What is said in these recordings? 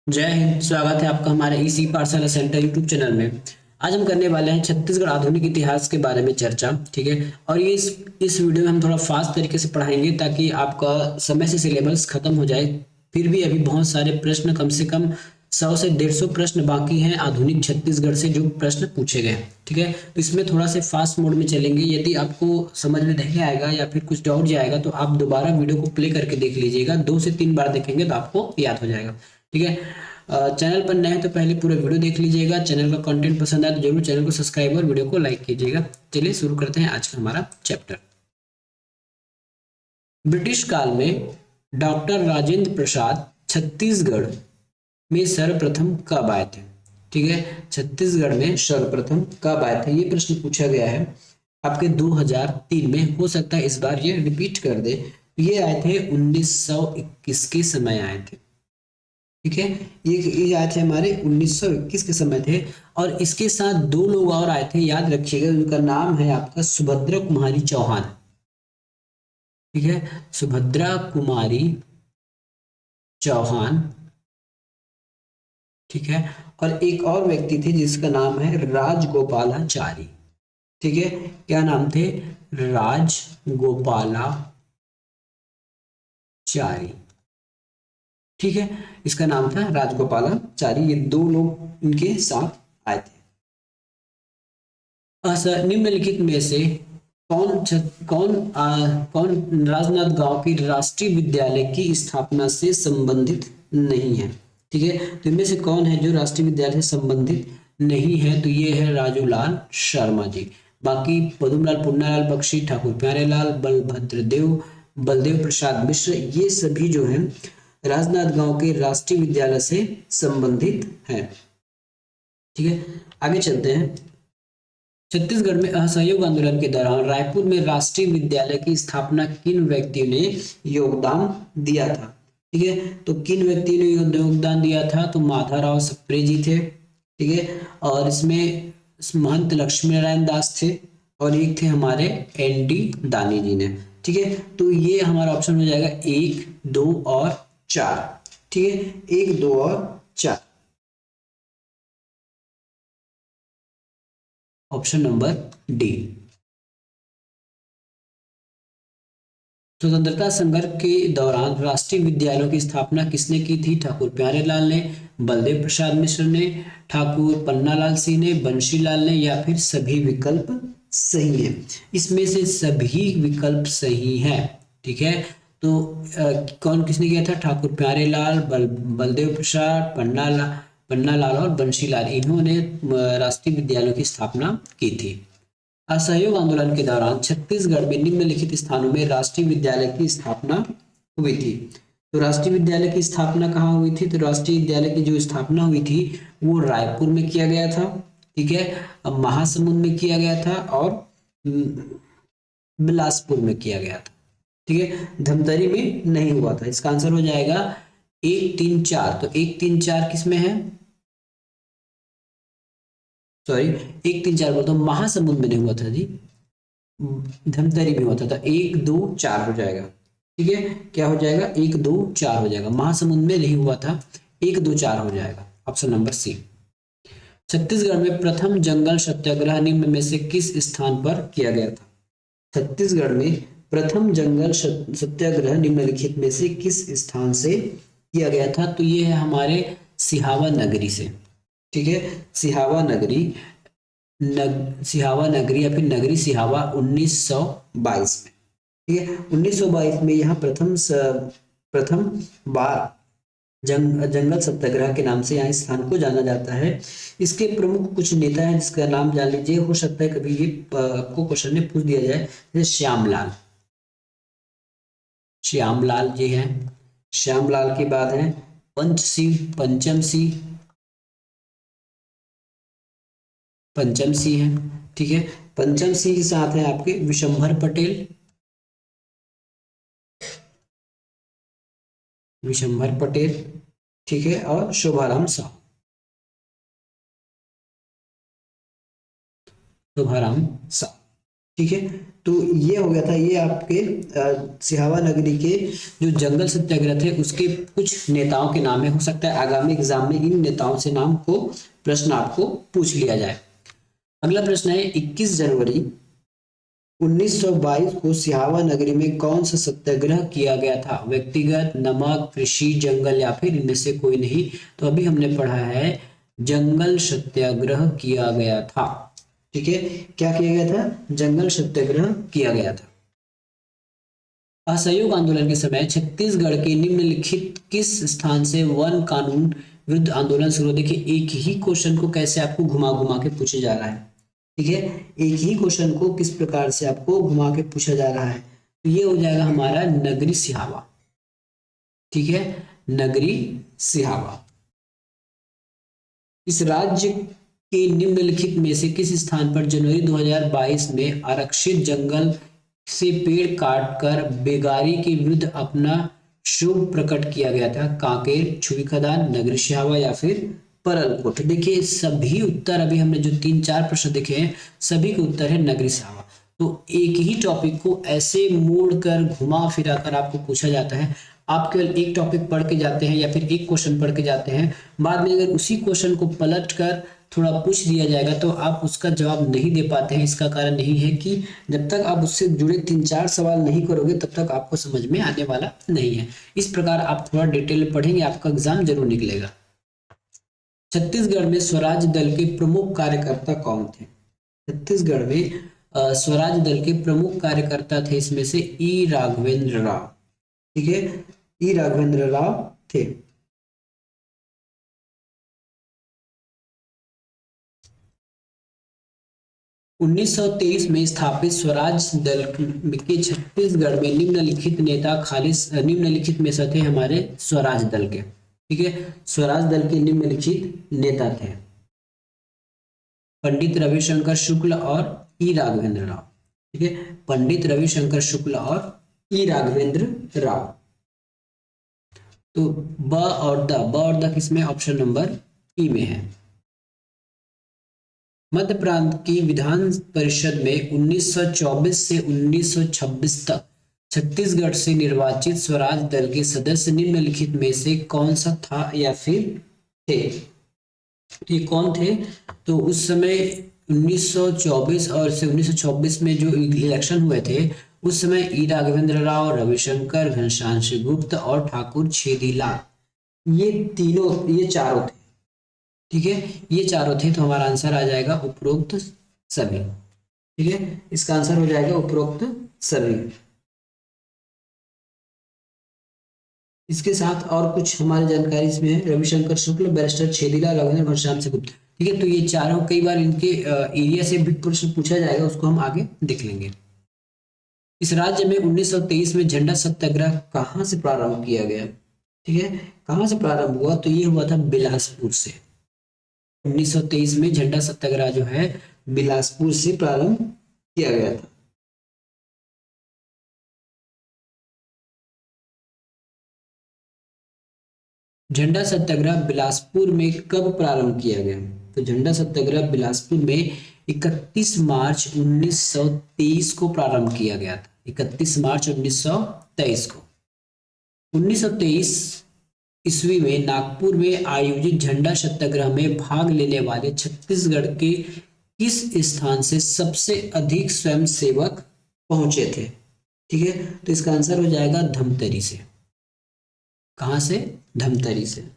जय हिंद। स्वागत है आपका हमारे इसी पाठशाला सेंटर यूट्यूब चैनल में। आज हम करने वाले हैं छत्तीसगढ़ आधुनिक इतिहास के बारे में चर्चा। ठीक है, और ये इस वीडियो में हम थोड़ा फास्ट तरीके से पढ़ाएंगे ताकि आपका समय से सिलेबस खत्म हो जाए। फिर भी अभी बहुत सारे प्रश्न, कम से कम 100 से 150 प्रश्न बाकी हैं आधुनिक छत्तीसगढ़ से जो प्रश्न पूछे गए। ठीक है, तो इसमें थोड़ा से फास्ट मोड में चलेंगे। यदि आपको समझ में नहीं आएगा या फिर कुछ डाउट जाएगा तो आप दोबारा वीडियो को प्ले करके देख लीजिएगा। 2 से 3 बार देखेंगे तो आपको याद हो जाएगा। ठीक है, चैनल पर नए हैं तो पहले पूरा वीडियो देख लीजिएगा। चैनल का कंटेंट पसंद आए तो जरूर चैनल को सब्सक्राइब और वीडियो को लाइक कीजिएगा। चलिए शुरू करते हैं आज का हमारा चैप्टर। ब्रिटिश काल में डॉक्टर राजेंद्र प्रसाद छत्तीसगढ़ में सर्वप्रथम कब आए थे? ठीक है, छत्तीसगढ़ में सर्वप्रथम कब आए थे, ये प्रश्न पूछा गया है आपके 2003 में। हो सकता है इस बार ये रिपीट कर दे। ये आए थे 1921 के समय आए थे। ठीक है, ये आए थे हमारे 1921 के समय थे। और इसके साथ दो लोग और आए थे, याद रखिएगा। उनका नाम है आपका सुभद्रा कुमारी चौहान। ठीक है, सुभद्रा कुमारी चौहान। ठीक है, और एक और व्यक्ति थे जिसका नाम है राजगोपालाचारी। ठीक है, क्या नाम थे? राजगोपालाचारी। ठीक है, इसका नाम था राजगोपालाचारी। ये दो लोग इनके साथ आए थे। निम्नलिखित में से कौन राजनांदगांव की राष्ट्रीय विद्यालय की स्थापना से संबंधित नहीं है? ठीक है, तो इनमें से कौन है जो राष्ट्रीय विद्यालय से संबंधित नहीं है? तो ये है राजूलाल शर्मा जी। बाकी पदुमलाल, पुन्नालाल बख्शी, ठाकुर प्यारेलाल, बलदेव प्रसाद मिश्र, ये सभी जो है राजनांदगांव के राष्ट्रीय विद्यालय से संबंधित है। ठीक है, आगे चलते हैं। छत्तीसगढ़ में असहयोग आंदोलन के दौरान रायपुर में राष्ट्रीय विद्यालय की स्थापना किन व्यक्तियों ने योगदान दिया था? ठीक है, तो किन व्यक्तियों ने योगदान दिया था? तो माधवराव सप्रे जी थे। ठीक है, और इसमें महंत लक्ष्मी नारायण दास थे, और एक थे हमारे एन.डी. दानी जी ने। ठीक है, तो ये हमारा ऑप्शन हो जाएगा 1, 2 और 4। ठीक है, 1, 2 और 4, ऑप्शन नंबर डी। स्वतंत्रता संघर्ष के दौरान राष्ट्रीय विद्यालयों की स्थापना किसने की थी? ठाकुर प्यारेलाल ने, बलदेव प्रसाद मिश्र ने, ठाकुर पन्नालाल सिंह ने, बंशीलाल ने, या फिर सभी विकल्प सही है? इसमें से सभी विकल्प सही है। ठीक है, तो कौन किसने किया था? ठाकुर प्यारेलाल, बलदेव प्रसाद, पन्नालाल और बंशीलाल, इन्होंने राष्ट्रीय विद्यालयों की स्थापना की थी। असहयोग आंदोलन के दौरान छत्तीसगढ़ में निम्नलिखित स्थानों में राष्ट्रीय विद्यालय की स्थापना हुई थी। तो राष्ट्रीय विद्यालय की स्थापना कहाँ हुई थी? तो राष्ट्रीय विद्यालय की जो स्थापना हुई थी वो रायपुर में किया गया था। ठीक है, महासमुंद में किया गया था, और बिलासपुर में किया गया था। ठीक है, धमतरी में नहीं हुआ था। इसका आंसर हो जाएगा 1, 3, 4। तो 1, 3, 4 किसमें है? सॉरी, 1, 3, 4 बोलता हूँ, महासमुंद में नहीं हुआ था जी, धमतरी में होता था। 1, 2, 4 हो जाएगा। ठीक है, क्या हो जाएगा? 1, 2, 4 हो जाएगा। महासमुंद में नहीं हुआ था। 1, 2, 4 हो जाएगा, ऑप्शन नंबर सी। छत्तीसगढ़ में प्रथम जंगल सत्याग्रह निम्न में से किस स्थान पर किया गया था? छत्तीसगढ़ में प्रथम जंगल सत्याग्रह निम्नलिखित में से किस स्थान से किया गया था? तो ये है हमारे सिहावा नगरी से। ठीक है, सिहावा नगरी, सिहावा नगरी या फिर नगरी सिहावा 1922 में। ठीक है, 1922 में यहाँ प्रथम बार जंगल सत्याग्रह के नाम से यहाँ इस स्थान को जाना जाता है। इसके प्रमुख कुछ नेता हैं जिसका नाम जान लीजिए। हो सकता है कभी ये आपको क्वेश्चन में पूछ दिया जाए। जैसे श्यामलाल, श्यामलाल जी हैं। श्यामलाल के बाद हैं पंच सिंह, पंचम सिंह हैं। ठीक है, पंचम सिंह के साथ हैं आपके विशंभर पटेल, ठीक है, और शोभाराम साहू, शोभाराम साहू। ठीक है, तो ये हो गया था, ये आपके सिहावा नगरी के जो जंगल सत्याग्रह थे उसके कुछ नेताओं के नाम है। हो सकता है आगामी एग्जाम में इन नेताओं से नाम को प्रश्न आपको पूछ लिया जाए। अगला प्रश्न है 21 जनवरी 1922 को सिहावा नगरी में कौन सा सत्याग्रह किया गया था? व्यक्तिगत, नमक, कृषि, जंगल या फिर इनमें से कोई नहीं? तो अभी हमने पढ़ा है जंगल सत्याग्रह किया गया था। ठीक है, क्या किया गया था? जंगल सत्याग्रह किया गया था। असहयोग आंदोलन के समय छत्तीसगढ़ के निम्नलिखित किस स्थान से वन कानून विरुद्ध आंदोलन शुरू? देखिए एक ही क्वेश्चन को कैसे आपको घुमा घुमा के पूछा जा रहा है। ठीक है, एक ही क्वेश्चन को किस प्रकार से आपको घुमा के पूछा जा रहा है। तो ये हो जाएगा हमारा नगरी सिहावा। ठीक है, नगरी सिहावा। इस राज्य के निम्नलिखित में से किस स्थान पर जनवरी 2022 में आरक्षित जंगल से पेड़ काटकर बेगारी के विरुद्ध अपना क्षोभ प्रकट किया गया था? कांकेर, छुई खदान, नगरी सिहावा या फिर परलकोट? देखिए सभी उत्तर, अभी हमने जो 3-4 प्रश्न देखे हैं सभी के उत्तर है नगरी सिहावा। तो एक ही टॉपिक को ऐसे मोड़ कर घुमा फिरा कर आपको पूछा जाता है। आप केवल एक टॉपिक पढ़ के जाते हैं या फिर एक क्वेश्चन पढ़ के जाते हैं, बाद में अगर उसी क्वेश्चन को पलट कर थोड़ा पूछ दिया जाएगा तो आप उसका जवाब नहीं दे पाते हैं। इसका कारण यही है कि जब तक आप उससे जुड़े 3-4 सवाल नहीं करोगे तब तक आपको समझ में आने वाला नहीं है। इस प्रकार आप थोड़ा डिटेल में पढ़ेंगे, आपका एग्जाम जरूर निकलेगा। छत्तीसगढ़ में स्वराज दल के प्रमुख कार्यकर्ता कौन थे? छत्तीसगढ़ में स्वराज दल के प्रमुख कार्यकर्ता थे, इसमें से ई राघवेंद्र राव। ठीक है, ई राघवेंद्र राव थे। उन्नीस सौ तेईस में स्थापित स्वराज दल के छत्तीसगढ़ में निम्नलिखित नेता खालिस निम्नलिखित में से थे हमारे स्वराज दल के। ठीक है, स्वराज दल के निम्नलिखित नेता थे पंडित रविशंकर शुक्ल और ई राघवेंद्र राव। ठीक है, पंडित रविशंकर शुक्ल और ई राघवेंद्र राव। तो ब और द किसमें? ऑप्शन नंबर ई में है। मध्य प्रांत की विधान परिषद में 1924 से 1926 तक छत्तीसगढ़ से निर्वाचित स्वराज दल के सदस्य निम्नलिखित में से कौन सा था या फिर थे? ये कौन थे? तो उस समय 1924 और से 1926 में जो इलेक्शन हुए थे उस समय ई राघवेंद्र राव, रविशंकर, घनश्याम गुप्त और ठाकुर छेदीलाल, ये चारों थे। ठीक है, ये चारों थे। तो हमारा आंसर आ जाएगा उपरोक्त सभी। ठीक है, इसका आंसर हो जाएगा उपरोक्त सभी। इसके साथ और कुछ हमारी जानकारी इसमें है। रविशंकर शुक्ल, बैरिस्टर छेदीलाल, रविंद्र घनश्याम से गुप्त। ठीक है, तो ये चारों कई बार इनके एरिया से भी प्रश्न पूछा जाएगा, उसको हम आगे देख लेंगे। इस राज्य में 1923 में झंडा सत्याग्रह कहाँ से प्रारंभ किया गया? ठीक है, कहाँ से प्रारंभ हुआ? तो ये हुआ था बिलासपुर से। 1923 में झंडा सत्याग्रह जो है बिलासपुर से प्रारंभ किया गया था। झंडा सत्याग्रह बिलासपुर में कब प्रारंभ किया गया? तो झंडा सत्याग्रह बिलासपुर में 31 मार्च 1923 को प्रारंभ किया गया था। 31 मार्च 1923 को। 1923 ईस्वी में नागपुर में आयोजित झंडा सत्याग्रह में भाग लेने वाले छत्तीसगढ़ के किस स्थान से सबसे अधिक स्वयंसेवक पहुंचे थे? ठीक है, तो इसका आंसर हो जाएगा धमतरी से। कहां से? धमतरी से।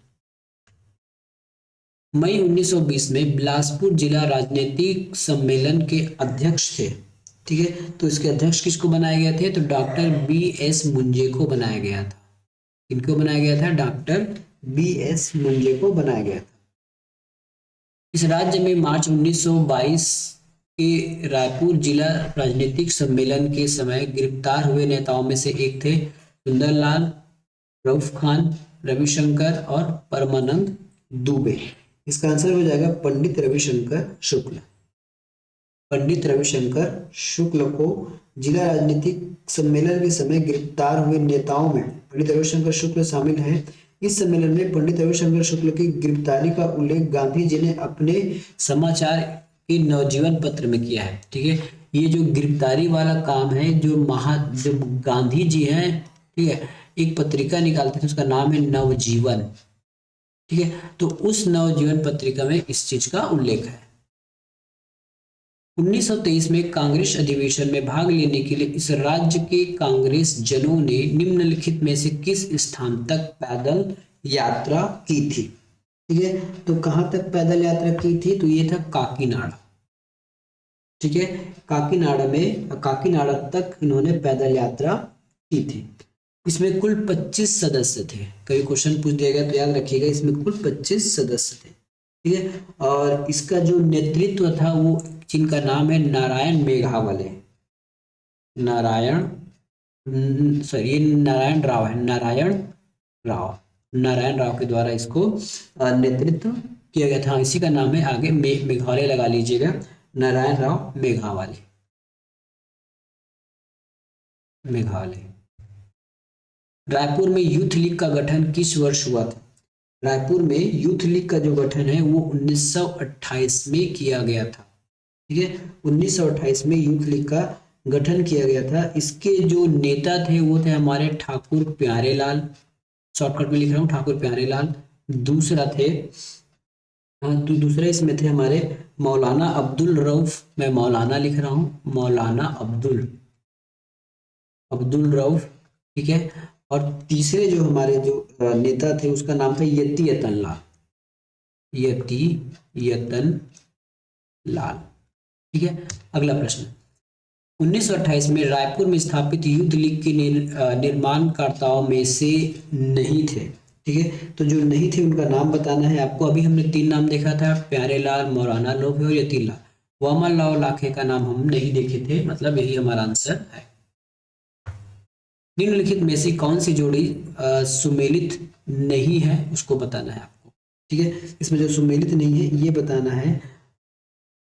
मई 1920 में बिलासपुर जिला राजनीतिक सम्मेलन के अध्यक्ष थे। ठीक है, तो इसके अध्यक्ष किसको बनाए गए थे? तो डॉक्टर B.S. मुंजे को बनाया गया था। किनको बनाया गया था? Doctor B.S. मुंजे को बनाया गया था। इस राज्य में मार्च 1922 के रायपुर जिला राजनीतिक सम्मेलन के समय गिरफ्तार हुए नेताओं में से एक थे सुंदरलाल, रऊफ खान, रविशंकर और परमानंद दुबे। इसका आंसर हो जाएगा पंडित रविशंकर शुक्ल। पंडित रविशंकर शुक्ल को जिला राजनीतिक सम्मेलन के समय गिरफ्तार हुए नेताओं में पंडित रविशंकर शुक्ल शामिल हैं। इस सम्मेलन में पंडित रविशंकर शुक्ल की गिरफ्तारी का उल्लेख गांधी जी ने अपने समाचार के नवजीवन पत्र में किया है। ठीक है, ये जो गिरफ्तारी वाला काम है, जो गांधी जी हैं, ठीक है, एक पत्रिका निकालते थे, उसका नाम है नवजीवन, ठीक है। तो उस नवजीवन पत्रिका में इस चीज का उल्लेख है। 1923 में कांग्रेस अधिवेशन में भाग लेने के लिए इस राज्य के कांग्रेस जनों ने निम्नलिखित में से किस स्थान तक पैदल यात्रा की थी, ठीक है। तो कहां तक पैदल यात्रा की थी, तो ये था काकीनाडा, ठीक है। काकीनाडा तक इन्होंने पैदल यात्रा की थी। इसमें कुल 25 सदस्य थे। कभी क्वेश्चन पूछ दिया गया तो याद रखिएगा, इसमें कुल 25 सदस्य थे, ठीक है। और इसका जो नेतृत्व था वो, जिनका नाम है नारायण मेघावले, नारायण नारायण राव है, नारायण राव के द्वारा इसको नेतृत्व किया गया था। इसी का नाम है, आगे मेघालय लगा लीजिएगा, नारायण राव मेघावले, मेघालय। रायपुर में यूथ लीग का गठन किस वर्ष हुआ था? रायपुर में यूथ लीग का जो गठन है वो 1928 में किया गया था, ठीक है। 1928 में यूथ लीग का गठन किया गया था। इसके जो नेता थे वो थे हमारे ठाकुर प्यारेलाल, शॉर्टकट में लिख रहा हूँ, ठाकुर प्यारेलाल। दूसरा थे, तो दूसरे इसमें थे हमारे मौलाना अब्दुल रऊफ, मैं मौलाना लिख रहा हूँ, मौलाना अब्दुल रऊफ, ठीक है। और तीसरे जो हमारे जो नेता थे उसका नाम था यति यतन लाल, ठीक है। अगला प्रश्न, 1928 में रायपुर में स्थापित यूथ लीग के निर्माणकर्ताओं में से नहीं थे, ठीक है। तो जो नहीं थे उनका नाम बताना है आपको। अभी हमने 3 नाम देखा था, प्यारेलाल, मौलाना लोभी और यतीलाल। वामन लाल लाखे का नाम हम नहीं देखे थे, मतलब यही हमारा आंसर है। निम्नलिखित में से कौन सी जोड़ी सुमेलित नहीं है, उसको बताना है आपको, ठीक है। इसमें जो सुमेलित नहीं है ये बताना है।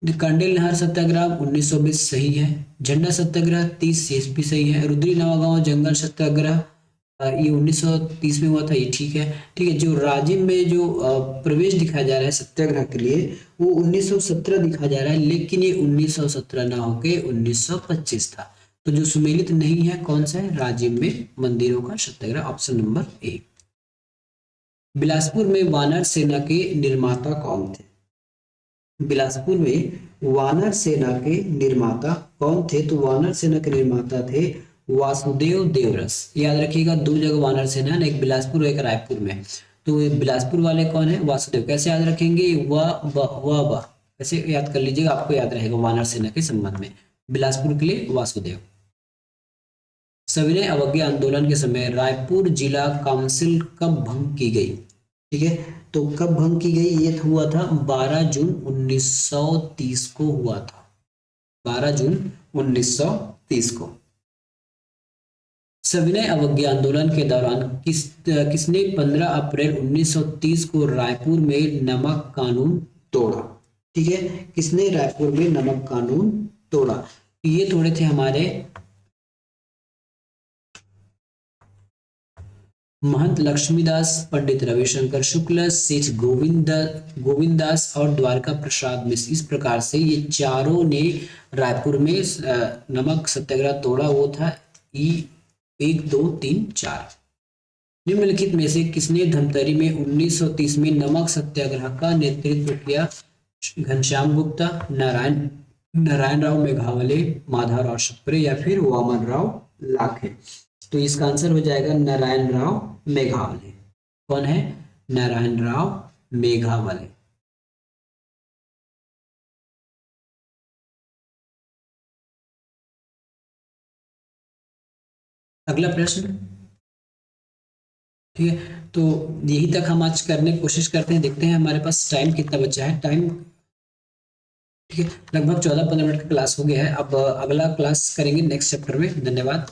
कंडेल नहर सत्याग्रह 1920 सही है। झंडा सत्याग्रह 30 ये भी सही है। रुद्री नवागांव जंगल सत्याग्रह ये 1930 में हुआ था, ये ठीक है, ठीक है। जो राजिम में जो प्रवेश दिखाया जा रहा है सत्याग्रह के लिए वो 1917 दिखाया जा रहा है, लेकिन ये 1917 ना होके 1925 था। तो जो सुमेलित नहीं है कौन सा है, राजिम में मंदिरों का सत्याग्रह, ऑप्शन नंबर ए। बिलासपुर में वानर सेना के निर्माता कौन थे? बिलासपुर में वानर सेना के निर्माता कौन थे? तो वानर सेना के निर्माता थे वासुदेव देवरस। याद रखिएगा, 2 जगह वानर सेना है, एक बिलासपुर एक रायपुर में। तो बिलासपुर वाले कौन है? वासुदेव। कैसे याद रखेंगे? व कैसे याद कर लीजिएगा, आपको याद रहेगा वानर सेना के संबंध में। बिलासपुर के लिए वासुदेव। सविनय अवज्ञा आंदोलन के समय रायपुर जिला काउंसिल कब भंग की गई? ठीक है, तो कब भंग की गई? ये हुआ था 12 जून 1930 को हुआ था, 12 जून 1930 को। सविनय अवज्ञा आंदोलन के दौरान किसने 15 अप्रैल 1930 को रायपुर में नमक कानून तोड़ा? ठीक है, किसने रायपुर में नमक कानून तोड़ा? ये थोड़े थे हमारे महंत लक्ष्मीदास, पंडित रविशंकर शुक्ल, सेठ गोविंदास और द्वारका प्रसाद मिश्र। इस प्रकार से ये चारों ने रायपुर में नमक सत्याग्रह तोड़ा। वो था 1, 2, 3, 4। निम्नलिखित में से किसने धमतरी में 1930 में नमक सत्याग्रह का नेतृत्व किया? घनश्याम गुप्ता, नारायण राव मेघावले, माधवराव सप्रे या फिर वामन राव लाखे। तो इसका आंसर हो जाएगा नारायण राव मेघावले। कौन है? नारायण राव मेघावले। अगला प्रश्न, ठीक है, तो यही तक हम आज करने की कोशिश करते हैं। देखते हैं हमारे पास टाइम कितना बचा है। टाइम ठीक है, लगभग 14-15 मिनट का क्लास हो गया है। अब अगला क्लास करेंगे नेक्स्ट चैप्टर में। धन्यवाद।